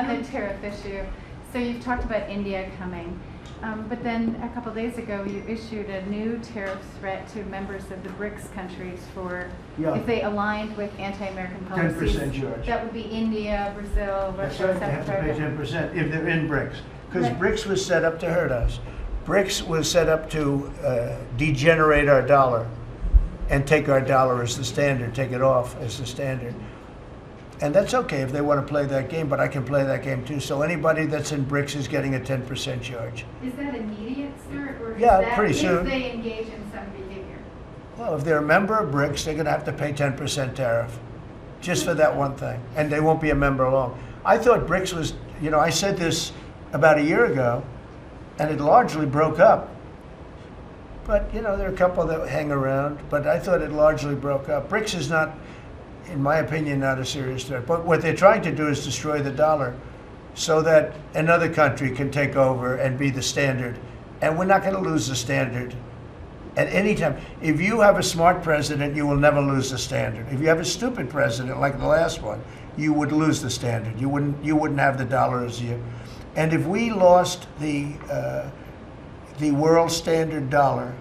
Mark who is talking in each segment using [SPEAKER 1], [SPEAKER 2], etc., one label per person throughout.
[SPEAKER 1] on the tariff issue, so you've talked about India coming, but then a couple days ago you issued a new tariff threat to members of the BRICS countries for if they aligned with anti-American policies.
[SPEAKER 2] 10% charge.
[SPEAKER 1] That would be India, Brazil,
[SPEAKER 2] That's
[SPEAKER 1] Russia,
[SPEAKER 2] right, they have to pay
[SPEAKER 1] South Africa.
[SPEAKER 2] 10% if they're in BRICS. Because
[SPEAKER 1] Right.
[SPEAKER 2] BRICS was set up to hurt us. BRICS was set up to degenerate our dollar and take our dollar as the standard, take it off as the standard. And that's okay if they want to play that game, but I can play that game too. So anybody that's in BRICS is getting a 10% charge.
[SPEAKER 1] Is that immediate, sir, or is
[SPEAKER 2] Yeah,
[SPEAKER 1] that
[SPEAKER 2] pretty soon.
[SPEAKER 1] if they engage in some behavior?
[SPEAKER 2] Well, if they're a member of BRICS, they're going to have to pay 10% tariff, just for that one thing, and they won't be a member long. I thought BRICS was, I said this about a year ago, and it largely broke up. But, there are a couple that hang around, but I thought it largely broke up. BRICS is not, in my opinion, not a serious threat. But what they're trying to do is destroy the dollar so that another country can take over and be the standard. And we're not going to lose the standard at any time. If you have a smart president, you will never lose the standard. If you have a stupid president like the last one, you would lose the standard. You wouldn't have the dollar as you. And if we lost the world standard dollar,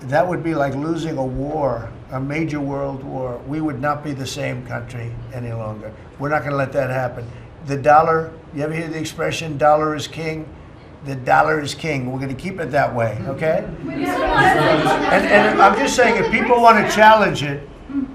[SPEAKER 2] that would be like losing a war, a major world war. We would not be the same country any longer. We're not going to let that happen. The dollar, you ever hear the expression, dollar is king? The dollar is king. We're going to keep it that way, okay? And I'm just saying, if people want to challenge it,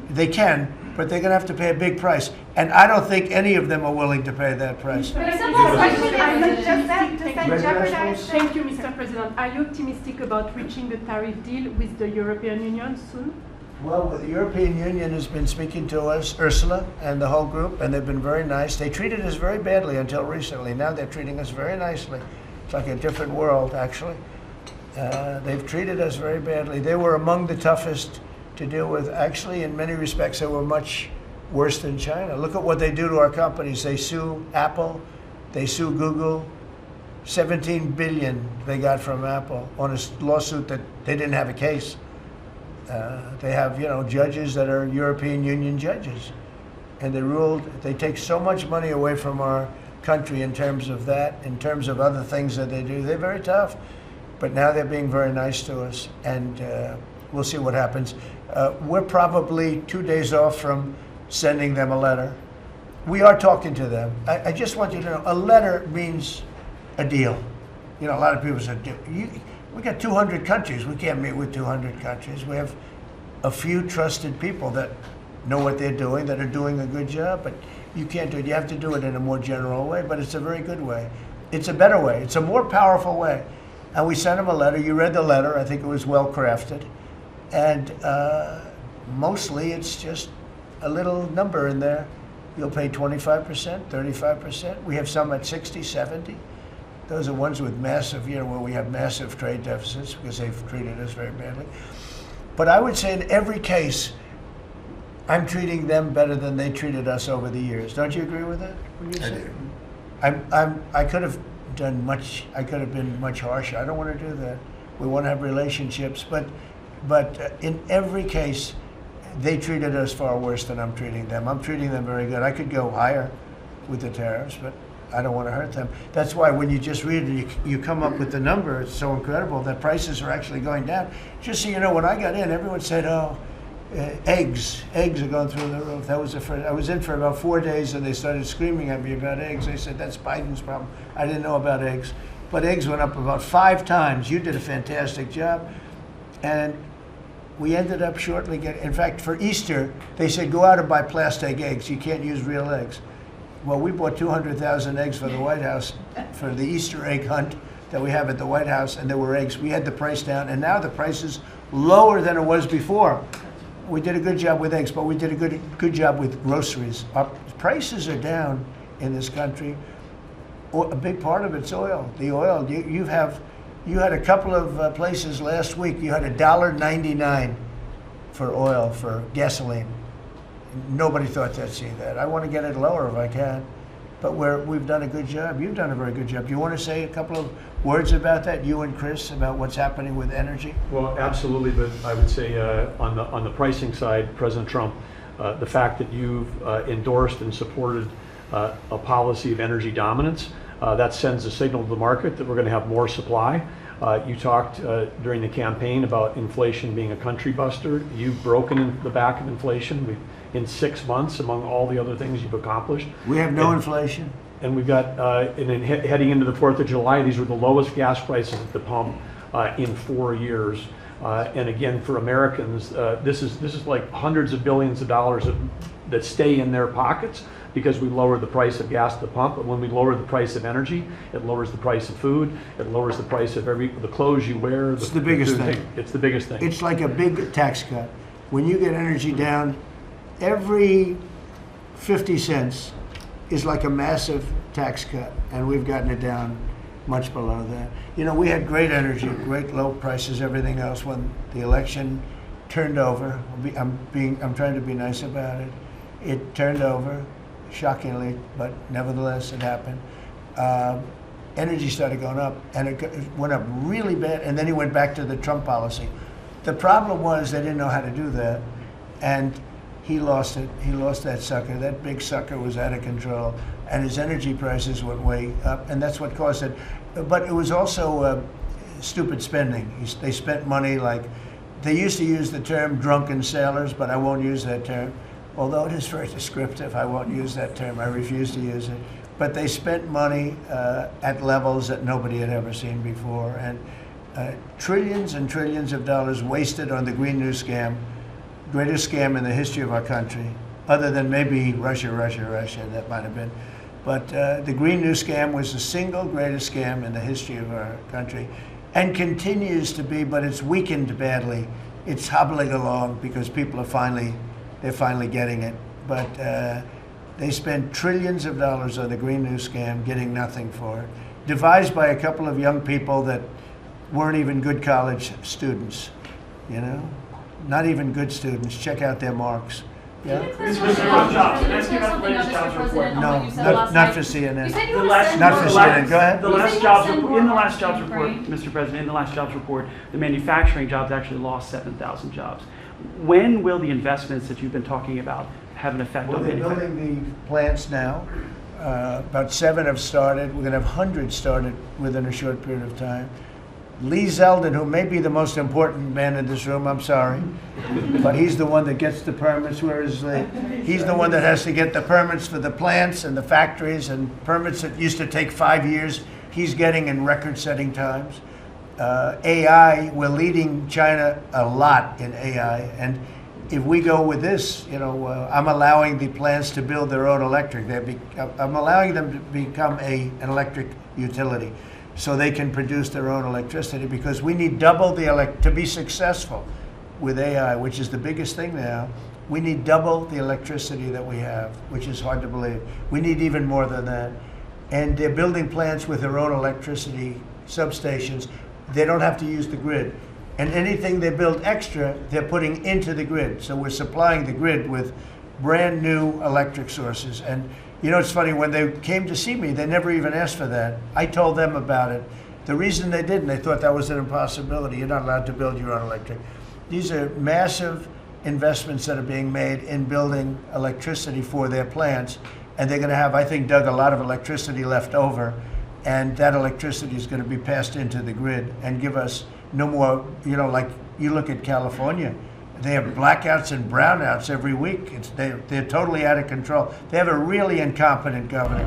[SPEAKER 2] they can, but they're going to have to pay a big price. And I don't think any of them are willing to pay that price.
[SPEAKER 1] But a simple question is, does that jeopardize?
[SPEAKER 3] Thank you, Mr. President. Are you optimistic about reaching a tariff deal with the European Union soon?
[SPEAKER 2] Well, the European Union has been speaking to us, Ursula and the whole group, and they've been very nice. They treated us very badly until recently. Now they're treating us very nicely. It's like a different world, actually. They've treated us very badly. They were among the toughest to deal with. Actually, in many respects, they were much worse than China. Look at what they do to our companies. They sue Apple. They sue Google. 17 billion they got from Apple on a lawsuit that they didn't have a case. They have, judges that are European Union judges. And they ruled, they take so much money away from our country in terms of that, in terms of other things that they do. They're very tough. But now they're being very nice to us. And we'll see what happens. We're probably 2 days off from sending them a letter. We are talking to them. I just want you to know, a letter means a deal. A lot of people said, we got 200 countries. We can't meet with 200 countries. We have a few trusted people that know what they're doing, that are doing a good job, but you can't do it. You have to do it in a more general way, but it's a very good way. It's a better way. It's a more powerful way. And we sent them a letter. You read the letter. I think it was well crafted. And mostly it's just a little number in there. You'll pay 25%, 35%. We have some at 60, 70. Those are ones with massive, where we have massive trade deficits because they've treated us very badly. But I would say in every case, I'm treating them better than they treated us over the years. Don't you agree with that? I do. I could have done much. I could have been much harsher. I don't want to do that. We want to have relationships, but in every case, they treated us far worse than I'm treating them. I'm treating them very good. I could go higher with the tariffs, but I don't want to hurt them. That's why when you just read it, you come up with the number. It's so incredible that prices are actually going down. Just so you know, when I got in, everyone said, "Oh, eggs are going through the roof." That was the first. I was in for about 4 days, and they started screaming at me about eggs. They said that's Biden's problem. I didn't know about eggs, but eggs went up about 5 times. You did a fantastic job, and we ended up shortly getting. In fact, for Easter, they said go out and buy plastic eggs. You can't use real eggs. Well, we bought 200,000 eggs for the White House for the Easter egg hunt that we have at the White House, and there were eggs. We had the price down, and now the price is lower than it was before. We did a good job with eggs, but we did a good job with groceries. Our prices are down in this country. A big part of it's oil. The oil, you had a couple of places last week, you had $1.99 for oil, for gasoline. Nobody thought they'd see that. I want to get it lower if I can, but we've done a good job. You've done a very good job. Do you want to say a couple of words about that, you and Chris, about what's happening with energy?
[SPEAKER 4] Well, absolutely, but I would say on the pricing side, President Trump, the fact that you've endorsed and supported a policy of energy dominance. That sends a signal to the market that we're going to have more supply. You talked during the campaign about inflation being a country buster. You've broken in the back of inflation in 6 months, among all the other things you've accomplished.
[SPEAKER 2] We have no inflation.
[SPEAKER 4] And we've got, and then heading into the 4th of July, these were the lowest gas prices at the pump in 4 years. And again, for Americans, this is like hundreds of billions of dollars that stay in their pockets because we lower the price of gas at the pump. And when we lower the price of energy, it lowers the price of food. It lowers the price of the clothes you wear.
[SPEAKER 2] It's the biggest thing.
[SPEAKER 4] It's the biggest thing.
[SPEAKER 2] It's like a big tax cut. When you get energy down, every 50 cents is like a massive tax cut, and we've gotten it down much below that. You know, we had great energy, great low prices, everything else. When the election turned over, I'm trying to be nice about it. It turned over, shockingly, but nevertheless it happened. Energy started going up, and it went up really bad, and then he went back to the Trump policy. The problem was they didn't know how to do that, and he lost it. He lost that sucker. That big sucker was out of control, and his energy prices went way up, and that's what caused it. But it was also stupid spending. They spent money like, they used to use the term drunken sailors, but I won't use that term. Although it is very descriptive, I won't use that term. I refuse to use it. But they spent money at levels that nobody had ever seen before, and trillions and trillions of dollars wasted on the Green New Scam. Greatest scam in the history of our country, other than maybe Russia, that might have been. But the Green New Scam was the single greatest scam in the history of our country, and continues to be, but it's weakened badly. It's hobbling along because people are they're finally getting it. But they spent trillions of dollars on the Green New Scam, getting nothing for it. Devised by a couple of young people that weren't even good college students, you know? Not even good students. Check out their marks. Yeah? No, not for CNN. Not for CNN. Go ahead.
[SPEAKER 5] In the last jobs report, Mr. President, in the last jobs report, the manufacturing jobs actually lost 7,000 jobs. When will the investments that you've been talking about have an effect on manufacturing?
[SPEAKER 2] They're building the plants now. About 7 have started. We're going to have hundreds started within a short period of time. Lee Zeldin, who may be the most important man in this room, I'm sorry, but he's the one that gets the permits, whereas he's the one that has to get the permits for the plants and the factories, and permits that used to take 5 years, he's getting in record-setting times. AI, we're leading China a lot in AI, and if we go with this, you know, I'm allowing the plants to build their own electric. I'm allowing them to become an electric utility, so they can produce their own electricity, because we need double to be successful with AI, which is the biggest thing now. We need double the electricity that we have, which is hard to believe. We need even more than that. And they're building plants with their own electricity substations. They don't have to use the grid. And anything they build extra, they're putting into the grid. So we're supplying the grid with brand new electric sources. And you know, it's funny, when they came to see me, they never even asked for that. I told them about it. The reason they didn't, they thought that was an impossibility. You're not allowed to build your own electric. These are massive investments that are being made in building electricity for their plants. And they're going to have, I think, Doug, a lot of electricity left over. And that electricity is going to be passed into the grid and give us no more, you know, like you look at California. They have blackouts and brownouts every week. They're totally out of control. They have a really incompetent governor.